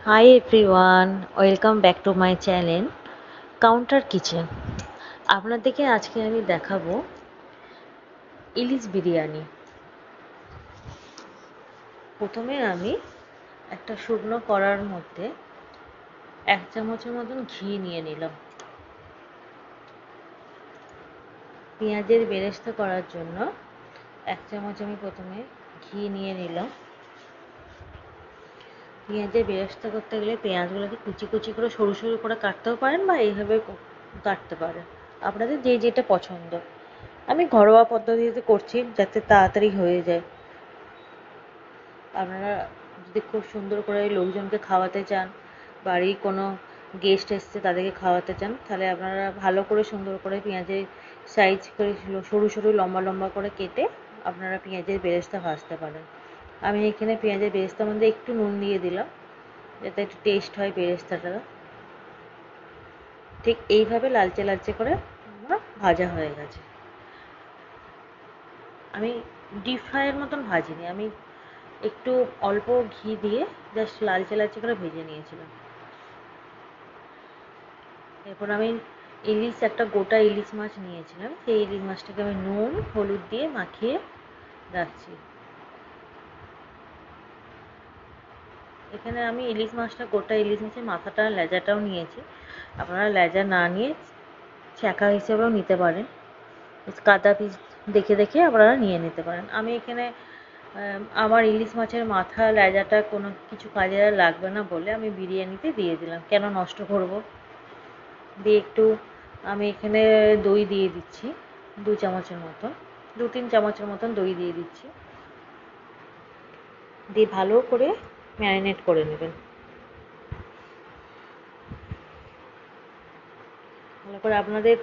Hi everyone, welcome back to my channel counter kitchen. আপনাদেরকে আজকে আমি দেখাবো ইলিশ বিরিয়ানি। প্রথমে আমি একটা শুকনো কড়ার মধ্যে 1 চামচের মতন ঘি নিয়ে নিলাম। পেঁয়াজের বেরেস্তা করার জন্য 1 চামচ আমি প্রথমে ঘি নিয়ে নিলাম। পেঁয়াজের বেরেস্তা করতে গেলে পেঁয়াজগুলোকে কুচি কুচি করে সরু সরু করে কাটতেও পারেন বা এইভাবে কাটতে পারেন, আপনাদের যে যেটা পছন্দ। আমি ঘরোয়া পদ্ধতিতে করছি যাতে তাড়াতাড়ি হয়ে যায়। আপনারা যদি খুব সুন্দর করে লোকজনকে খাওয়াতে চান, বাড়ির কোনো গেস্ট এসছে তাদেরকে খাওয়াতে চান, তাহলে আপনারা ভালো করে সুন্দর করে পেঁয়াজের সাইজ করে সরু সরু লম্বা লম্বা করে কেটে আপনারা পেঁয়াজের বেরেস্তা ভাজতে পারেন। আমি এখানে পেঁয়াজের বেরেস্তার মধ্যে একটু নুন দিয়ে দিলাম যাতে একটু টেস্ট হয় বেরেস্তাটা। ঠিক এইভাবে লালচে লালচে করে আমার ভাজা হয়ে গেছে। আমি ডিপ ফ্রাইয়ের মতন ভাজিনি, আমি একটু অল্প ঘি দিয়ে জাস্ট লালচে লালচে করে ভেজে নিয়েছিলাম। এরপর আমি একটা গোটা ইলিশ মাছ নিয়েছিলাম, সেই ইলিশ মাছটাকে আমি নুন হলুদ দিয়ে মাখিয়ে রাখছি। এখানে আমি ইলিশ মাছটা গোটা ইলিশ মাছের মাথাটা লেজাটাও নিয়েছি। আপনারা লেজা না নিয়ে ছ্যাঁকা হিসেবেও নিতে পারেন, কাটা পিস দেখে দেখে আপনারা নিয়ে নিতে পারেন। আমি এখানে আমার ইলিশ মাছের মাথা লেজাটা কোনো কিছু কাজে লাগবে না বলে আমি বিরিয়ানিতে দিয়ে দিলাম, কেন নষ্ট করব। দিয়ে একটু আমি এখানে দই দিয়ে দিচ্ছি, 2 চামচের মতন, 2-3 চামচের মতন দই দিয়ে দিচ্ছি। দিয়ে ভালো করে ম্যারিনেট করে নেবেন। ভালো করে আপনাদের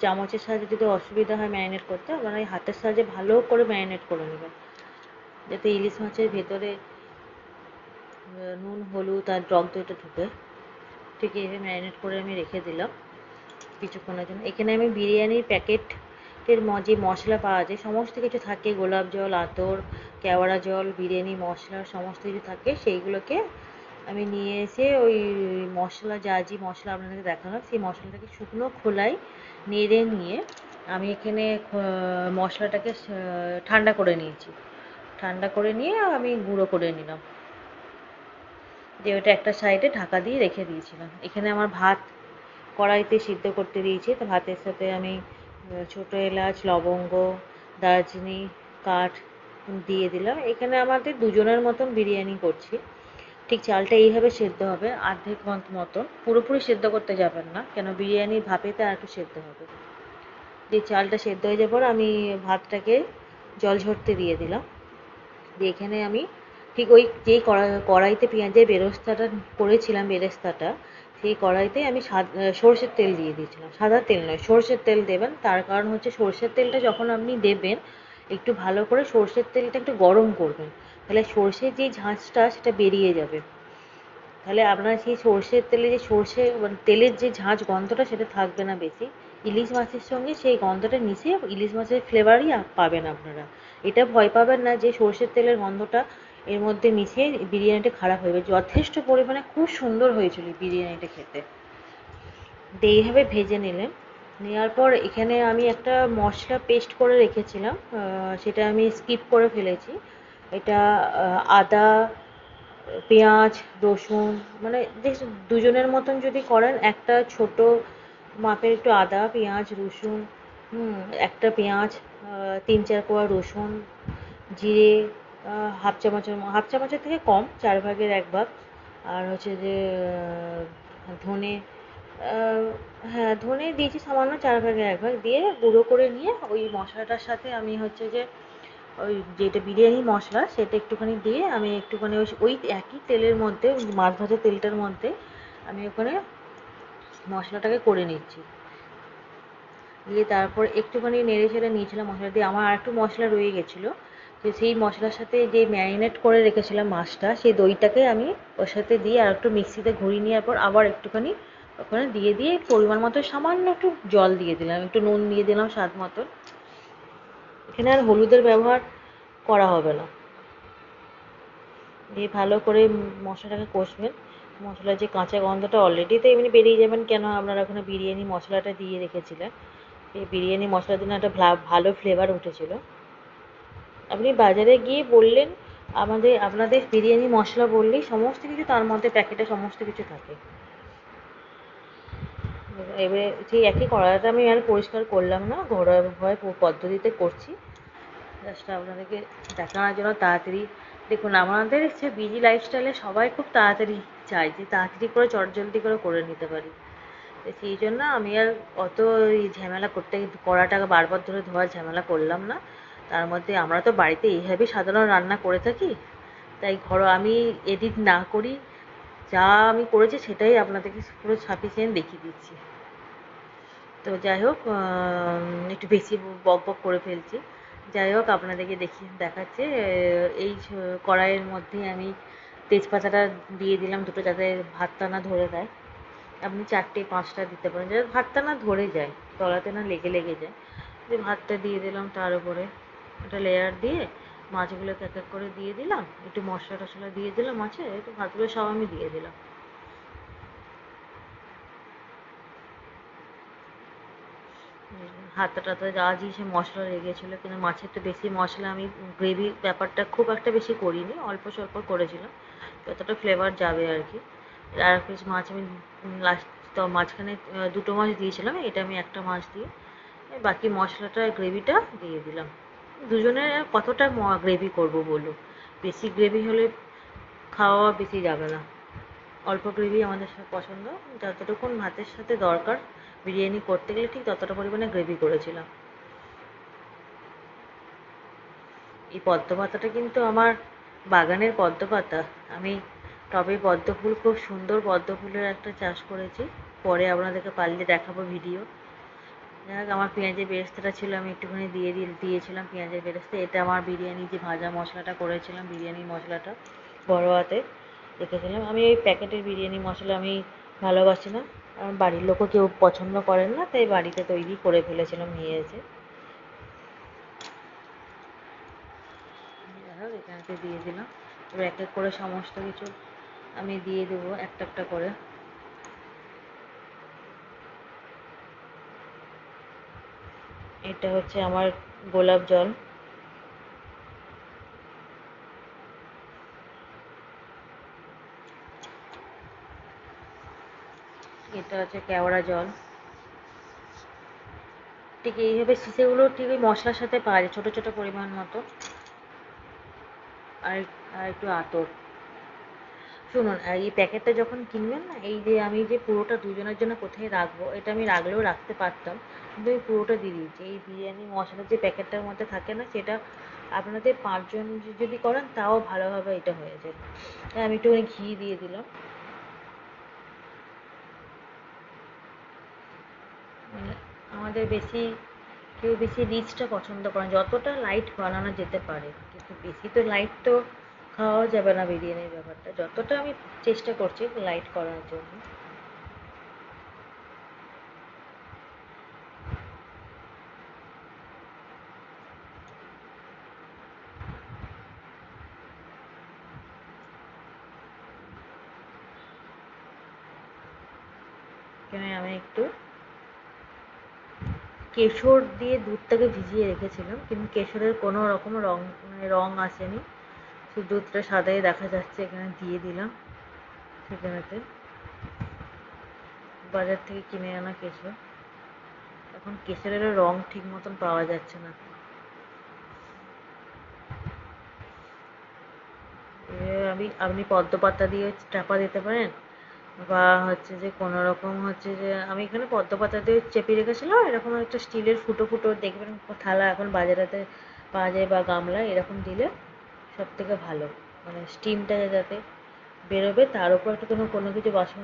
চামচের সাহায্যে যদি অসুবিধা হয় ম্যারিনেট করতে, আপনারা এই হাতের সাহায্যে ভালো করে ম্যারিনেট করে নেবেন, যাতে ইলিশ মাছের ভেতরে নুন হলুদ আর টক দইটা ঢুকে। ঠিক এইভাবে ম্যারিনেট করে আমি রেখে দিলাম কিছুক্ষণের জন্য। এখানে আমি বিরিয়ানির প্যাকেটের যে মশলা পাওয়া যায় সমস্ত কিছু থাকে, গোলাপ জল, আতর, কেওড়া জল, বিরিয়ানি মশলা সমস্ত কিছু থাকে, সেইগুলোকে আমি নিয়ে এসে ওই মশলা যে মশলা আপনাদেরকে দেখালাম সেই মশলাটাকে শুকনো খোলায় নেড়ে নিয়ে আমি এখানে মশলাটাকে ঠান্ডা করে নিয়েছি। ঠান্ডা করে নিয়ে আমি গুঁড়ো করে নিলাম, দিয়ে ওটা একটা সাইডে ঢাকা দিয়ে রেখে দিয়েছিলাম। এখানে আমার ভাত কড়াইতে সিদ্ধ করতে দিয়েছি, তো ভাতের সাথে আমি ছোটো এলাচ, লবঙ্গ, দারচিনি কাঠ দিয়ে দিলাম। এখানে আমাদের দুজনের মতন বিরিয়ানি করছি। ঠিক চালটা এইভাবে সেদ্ধ হবে, অর্ধেক মতন, পুরোপুরি সেদ্ধ করতে যাবেন না, কেন বিরিয়ানি ভাপেতে আর একটু সেদ্ধ হবে। দিয়ে চালটা সেদ্ধ হয়ে যাওয়ার পর আমি ভাতটাকে জল ঝরতে দিয়ে দিলাম। দিয়ে এখানে আমি ঠিক ওই যেই কড়াইতে পেঁয়াজের করেছিলাম বেরেস্তাটা, সেই কড়াইতে আমি সর্ষের তেল দিয়ে দিয়েছিলাম। সাদা তেল নয়, সর্ষের তেল দেবেন। তার কারণ হচ্ছে সর্ষের তেলটা যখন আপনি দেবেন একটু ভালো করে সর্ষের তেলটা একটু গরম করবেন, তাহলে সর্ষের যে ঝাঁঝটা সেটা বেরিয়ে যাবে। তাহলে আপনার সেই সর্ষের তেলে তেলের যে ঝাঁঝ গন্ধটা সেটা থাকবে না বেশি। ইলিশ মাছের সঙ্গে সেই গন্ধটা মিশে ইলিশ মাছের ফ্লেভারই পাবেন আপনারা। এটা ভয় পাবেন না যে সর্ষের তেলের গন্ধটা এর মধ্যে মিশিয়ে বিরিয়ানিটা খারাপ হয়ে যাবে। যথেষ্ট পরিমাণে খুব সুন্দর হয়েছিল বিরিয়ানিটা খেতে। এইভাবে ভেজে নিলেন। নেওয়ার পর এখানে আমি একটা মশলা পেস্ট করে রেখেছিলাম, সেটা আমি স্কিপ করে ফেলেছি। এটা আদা, পেঁয়াজ, রসুন, মানে যে দুজনের মতন যদি করেন, একটা ছোট মাপের একটু আদা, পেঁয়াজ, রসুন, একটা পেঁয়াজ, 3-4 কোয়া রসুন, জিরে, হাফ চামচের থেকে কম, 1/4 ভাগ। আর হচ্ছে যে ধনে, হ্যাঁ ধনে দিয়েছি সামান্য, 1/4 ভাগ দিয়ে গুঁড়ো করে নিয়ে ওই মশলাটার সাথে আমি হচ্ছে যে ওই যেটা বিরিয়ানি মশলা সেটা একটুখানি দিয়ে আমি একটুখানি ওই একই তেলের মধ্যে, মাছ ভাজা তেলটার মধ্যে আমি ওখানে মশলাটাকে করে নিচ্ছি। দিয়ে তারপর একটুখানি নেড়ে চেড়ে নিয়েছিলাম মশলা দিয়ে। আমার আরেকটু মশলা রয়ে গেছিলো, তো সেই মশলার সাথে যে ম্যারিনেট করে রেখেছিলাম মাছটা, সেই দইটাকে আমি ওর সাথে দিয়ে আর একটু মিক্সিতে ঘুরিয়ে নেওয়ার পর আবার একটুখানি ওখানে দিয়ে পরিমাণ মতো সামান্য একটু জল দিয়ে দিলাম, একটু নুন দিয়ে দিলাম স্বাদ মতো। এখানে আর হলুদের ব্যবহার করা হবে না। দিয়ে ভালো করে মশলাটাকে কষবেন। মশলার যে কাঁচা গন্ধটা অলরেডি তো এমনি বেরিয়ে যাবেন, কেন আপনারা ওখানে বিরিয়ানি মশলাটা দিয়ে রেখেছিলেন। এই বিরিয়ানি মশলার জন্য একটা ভালো ফ্লেভার উঠেছিল। আপনি বাজারে গিয়ে বললেন আপনাদের বিরিয়ানি মশলা বললেই সমস্ত কিছু তার মধ্যে প্যাকেটে সমস্ত কিছু থাকে। এবারে সেই একই কড়াইটা আমি আর পরিষ্কার করলাম না, ঘরোয়া পদ্ধতিতে করছি, জাস্ট আপনাদেরকে দেখানোর জন্য। তাড়াতাড়ি দেখুন, আমাদের হচ্ছে বিজি লাইফস্টাইলে সবাই খুব তাড়াতাড়ি চায় যে তাড়াতাড়ি করে চটজলদি করে নিতে পারি। তো সেই জন্য আমি আর অত ঝামেলা করতে কড়াটাকে বারবার ধরে ধোয়ার ঝামেলা করলাম না। তার মধ্যে আমরা তো বাড়িতে এইভাবেই সাধারণ রান্না করে থাকি, তাই আমি এডিট না করি, যা আমি করেছি সেটাই আপনাদেরকে পুরো সাফিসিয়েন্ট দেখিয়ে দিচ্ছি। তো যাই হোক, একটু বেশি বক বক করে ফেলছি। যাই হোক, আপনাদেরকে দেখাচ্ছে এই কড়াইয়ের মধ্যে আমি তেজপাতাটা দিয়ে দিলাম দুটো, যাতে ভাতটা না ধরে দেয়। আপনি 4-5টা দিতে পারেন, যাতে ভাতটা না ধরে যায়, তলাতে না লেগে যায়। যে ভাতটা দিয়ে দিলাম, তার উপরে একটা লেয়ার দিয়ে মাছগুলোকে এক এক করে দিয়ে দিলাম, একটু মশলা টশলা দিয়ে দিলাম মাছে, একটু ভাতগুলো সব আমি দিয়ে দিলাম। হাতে টাতে যা সে মশলা লেগেছিলো, কিন্তু মাছের তো বেশি মশলা আমি গ্রেভি ব্যাপারটা খুব একটা বেশি করিনি, অল্প স্বল্প করেছিলাম, যতটা ফ্লেভার যাবে আর কি। আর এক পিস মাছ আমি লাস্ট তো মাঝখানে দুটো মাছ দিয়েছিলাম, এটা আমি একটা মাছ দিয়ে বাকি মশলাটা গ্রেভিটা দিয়ে দিলাম। দুজনের কতটা গ্রেভি করব বলুন, বেশি গ্রেভি হলে খাওয়া বেশি যাবে না, অল্প গ্রেভি আমাদের পছন্দ। যতটুকুন ভাতের সাথে দরকার বিরিয়ানি করতে গেলে ঠিক ততটা পরিমাণে গ্রেভি করেছিলাম। এই পদ্ম পাতাটা কিন্তু আমার বাগানের পদ্ম পাতা। আমি টবে পদ্ম ফুল, খুব সুন্দর পদ্ম ফুলের একটা চাষ করেছি, পরে আপনাদেরকে পারলে দেখাবো ভিডিও। যাই হোক, আমার পেঁয়াজের বেরেস্তাটা ছিল, আমি একটুখানি দিয়েছিলাম পেঁয়াজের বেরেস্তা। এটা আমার বিরিয়ানি যে ভাজা মশলাটা করেছিলাম, বিরিয়ানি মশলাটা ঘরোয়াতে রেখেছিলাম। আমি ওই প্যাকেটের বিরিয়ানি মশলা আমি ভালোবাসি না, আমার বাড়ির লোকও কেউ পছন্দ করেন না, তাই বাড়িতে তৈরি করে ফেলেছিলাম নিয়ে এসে। এখানে দিয়ে দিলাম। এবার এক এক করে সমস্ত কিছু আমি দিয়ে দেবো একটা একটা করে। এটা হচ্ছে আমার গোলাপ জল, এটা হচ্ছে কেওড়া জল। ঠিক এইভাবে শিশেগুলো ঠিক ওই মশলার সাথে পাওয়া যায়, ছোটো ছোটো পরিমাণ মতো। আর আর একটু আতর। শুনুন, এই প্যাকেটটা যখন কিনবেন না, এই যে আমি যে পুরোটা দুজনের জন্য কোথায় রাখবো, এটা আমি রাখলেও রাখতে পারতাম, কিন্তু আমি পুরোটা দিয়ে দিয়েছি। এই বিরিয়ানি মশলার যে প্যাকেটটার মধ্যে থাকে না, সেটা আপনাদের 5 জন যদি করেন তাও ভালোভাবে এটা হয়ে যায়। তাই আমি একটুখানি ঘি দিয়ে দিলাম। মানে আমাদের কেউ বেশি রিচটা পছন্দ করে না, যতটা লাইট বানানো যেতে পারে, কিন্তু বেশি তো লাইট তো খাওয়া যাবে না বিরিয়ানির ব্যাপারটা, যতটা আমি চেষ্টা করছি লাইট করার জন্য। এখানে আমি একটু কেশর দিয়ে দুধটাকে ভিজিয়ে রেখেছিলাম, কিন্তু কেশরের কোনো রকম রং আসেনি, শুধু দুধটা সাদাই দেখা যাচ্ছে, এখানে দিয়ে দিলাম। সেখানেতে বাজার থেকে কিনে আনা কেশর, এখন কেশরেরও রং ঠিক মতন পাওয়া যাচ্ছে না। আপনি পদ্ম পাতা দিয়ে চাপা দিতে পারেন, বা হচ্ছে যে কোনো রকম হচ্ছে যে আমি এখানে পদ্ম পাতা দিয়ে চেপে রেখেছিলাম, এরকম একটা স্টিলের ফুটো ফুটো দেখবেন থালা এখন বাজারেতে পাওয়া যায়, বা গামলা, এরকম দিলে সব থেকে ভালো, মানে স্টিমটা যাতে বেরোবে, তার উপর একটু কোনো কিছু বাসন